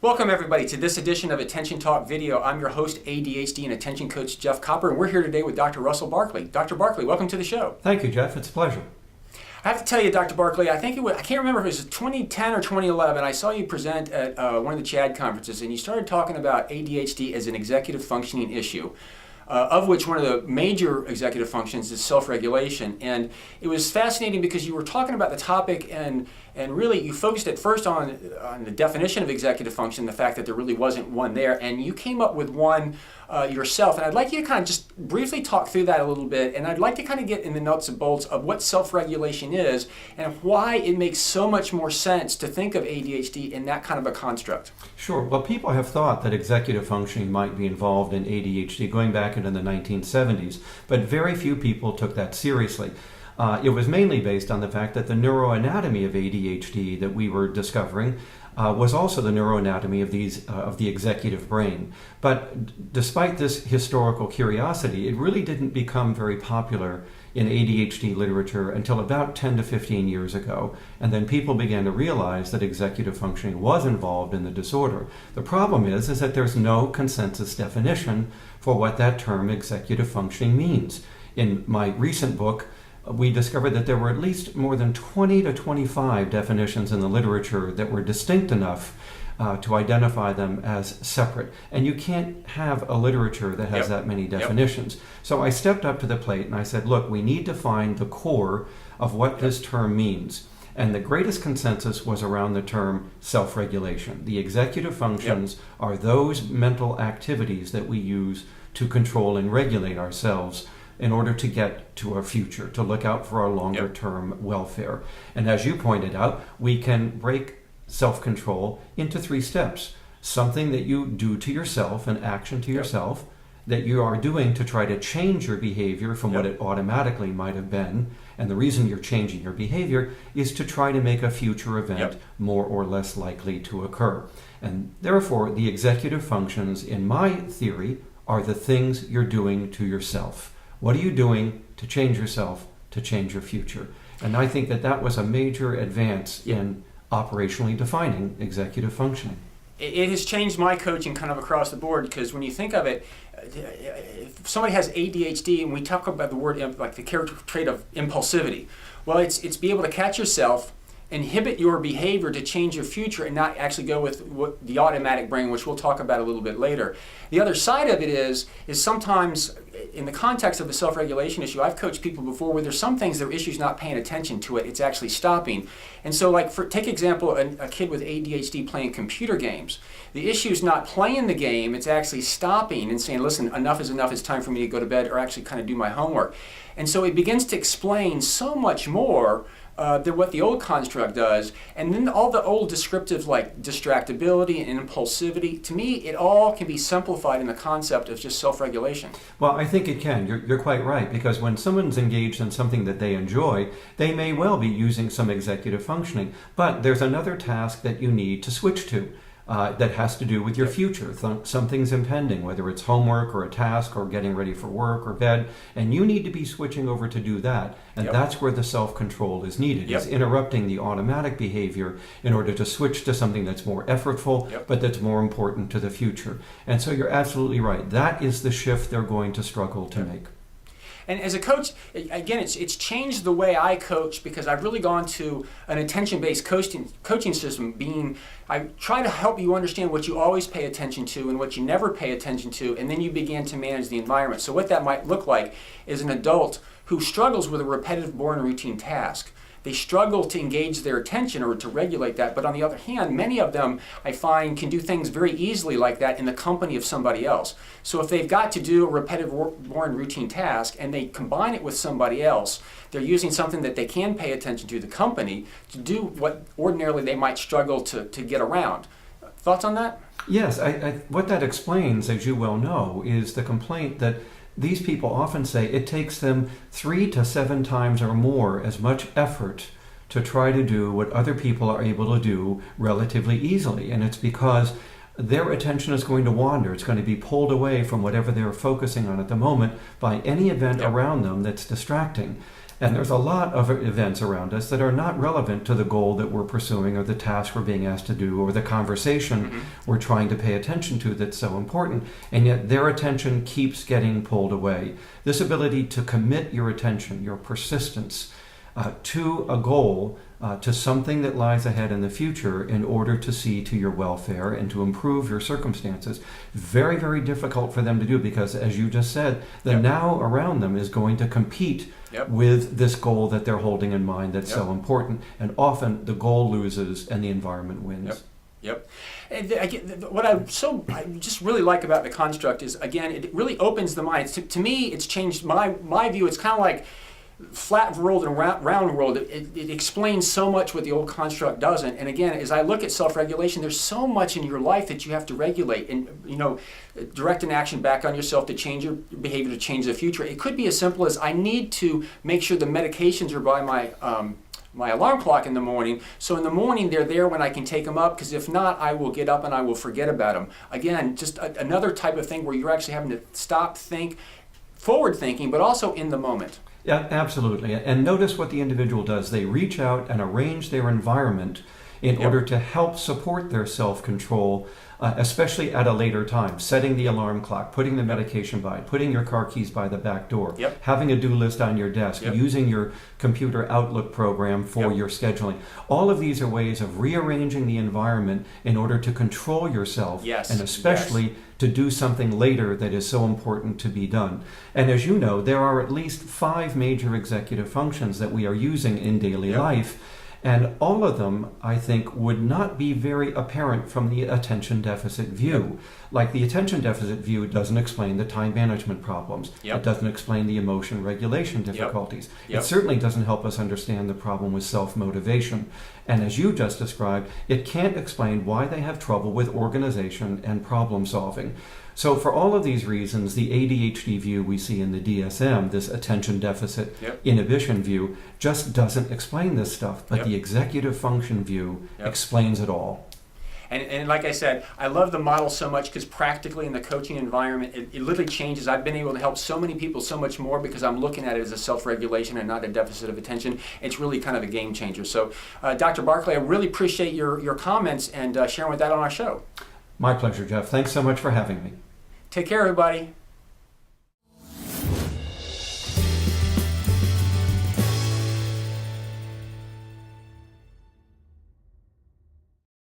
Welcome everybody to this edition of Attention Talk Video. I'm your host, ADHD and Attention Coach Jeff Copper, and we're here today with Dr. Russell Barkley. Dr. Barkley, welcome to the show. Thank you, Jeff. It's a pleasure. I have to tell you, Dr. Barkley, I can't remember if it was 2010 or 2011, I saw you present at one of the CHAD conferences, and you started talking about ADHD as an executive functioning issue. Of which one of the major executive functions is self-regulation. And it was fascinating because you were talking about the topic and really you focused at first on the definition of executive function, the fact that there really wasn't one there, and you came up with one yourself. And I'd like you to kind of just briefly talk through that a little bit, and I'd like to kind of get in the nuts and bolts of what self-regulation is and why it makes so much more sense to think of ADHD in that kind of a construct. Sure. Well, people have thought that executive functioning might be involved in ADHD going back into the 1970s, but very few people took that seriously. It was mainly based on the fact that the neuroanatomy of ADHD that we were discovering was also the neuroanatomy of the executive brain. But despite this historical curiosity, it really didn't become very popular in ADHD literature until about 10 to 15 years ago. And then people began to realize that executive functioning was involved in the disorder. The problem is that there's no consensus definition for what that term executive functioning means. In my recent book, we discovered that there were at least more than 20 to 25 definitions in the literature that were distinct enough to identify them as separate. And you can't have a literature that has that many definitions. So I stepped up to the plate and I said, look, we need to find the core of what this term means. And the greatest consensus was around the term self-regulation. The executive functions are those mental activities that we use to control and regulate ourselves in order to get to our future, to look out for our longer-term welfare. And as you pointed out, we can break self-control into 3 steps. Something that you do to yourself, an action to yourself, that you are doing to try to change your behavior from what it automatically might have been. And the reason you're changing your behavior is to try to make a future event more or less likely to occur. And therefore, the executive functions, in my theory, are the things you're doing to yourself. What are you doing to change yourself, to change your future? And I think that that was a major advance in operationally defining executive functioning. It has changed my coaching kind of across the board, because when you think of it, if somebody has ADHD and we talk about the word like the character trait of impulsivity, well, it's be able to catch yourself, inhibit your behavior to change your future, and not actually go with what the automatic brain, which we'll talk about a little bit later. The other side of it is sometimes in the context of the self-regulation issue, I've coached people before where there's some things, their issue's not paying attention to it, it's actually stopping. And so like take example, a kid with ADHD playing computer games. The issue's not playing the game, it's actually stopping and saying, listen, enough is enough, it's time for me to go to bed or actually kind of do my homework. And so it begins to explain so much more than what the old construct does. And then all the old descriptives like distractibility and impulsivity, to me, it all can be simplified in the concept of just self-regulation. Well, I think it can. You're quite right, because when someone's engaged in something that they enjoy, they may well be using some executive functioning. But there's another task that you need to switch to. That has to do with your future. Something's impending, whether it's homework or a task or getting ready for work or bed, and you need to be switching over to do that. And that's where the self-control is needed. It's interrupting the automatic behavior in order to switch to something that's more effortful, but that's more important to the future. And so you're absolutely right. That is the shift they're going to struggle to make. And as a coach, again, it's changed the way I coach, because I've really gone to an attention-based coaching system. I try to help you understand what you always pay attention to and what you never pay attention to, and then you begin to manage the environment. So what that might look like is an adult who struggles with a repetitive, boring, routine task. They struggle to engage their attention or to regulate that, but on the other hand, many of them, I find, can do things very easily like that in the company of somebody else. So if they've got to do a repetitive, boring, routine task and they combine it with somebody else, they're using something that they can pay attention to, the company, to do what ordinarily they might struggle to get around. Thoughts on that? Yes, what that explains, as you well know, is the complaint that these people often say it takes them 3 to 7 times or more as much effort to try to do what other people are able to do relatively easily. And it's because their attention is going to wander. It's going to be pulled away from whatever they're focusing on at the moment by any event around them that's distracting. And there's a lot of events around us that are not relevant to the goal that we're pursuing or the task we're being asked to do or the conversation we're trying to pay attention to that's so important. And yet their attention keeps getting pulled away. This ability to commit your attention, your persistence, to a goal, to something that lies ahead in the future in order to see to your welfare and to improve your circumstances. Very, very difficult for them to do because, as you just said, the now around them is going to compete with this goal that they're holding in mind that's so important. And often the goal loses and the environment wins. Yep. And what I just really like about the construct is, again, it really opens the mind. To me, it's changed my view. It's kind of like flat world and round world. It explains so much what the old construct doesn't. And again, as I look at self-regulation, there's so much in your life that you have to regulate and, direct an action back on yourself to change your behavior, to change the future. It could be as simple as I need to make sure the medications are by my alarm clock in the morning. So in the morning, they're there when I can take them up, because if not, I will get up and I will forget about them. Again, just another type of thing where you're actually having to stop, think, forward thinking, but also in the moment. Yeah, absolutely. And notice what the individual does. They reach out and arrange their environment in order to help support their self-control, especially at a later time. Setting the alarm clock, putting the medication by, putting your car keys by the back door, having a do list on your desk, using your computer Outlook program for your scheduling. All of these are ways of rearranging the environment in order to control yourself, and especially to do something later that is so important to be done. And as you know, there are at least 5 major executive functions that we are using in daily life. And all of them, I think, would not be very apparent from the attention deficit view. Like the attention deficit view doesn't explain the time management problems. It doesn't explain the emotion regulation difficulties. It certainly doesn't help us understand the problem with self-motivation. And as you just described, it can't explain why they have trouble with organization and problem solving. So for all of these reasons, the ADHD view we see in the DSM, this attention deficit inhibition view, just doesn't explain this stuff. But the executive function view explains it all. And like I said, I love the model so much because practically in the coaching environment, it literally changes. I've been able to help so many people so much more because I'm looking at it as a self-regulation and not a deficit of attention. It's really kind of a game changer. So Dr. Barkley, I really appreciate your comments and sharing with that on our show. My pleasure, Jeff. Thanks so much for having me. Take care, everybody.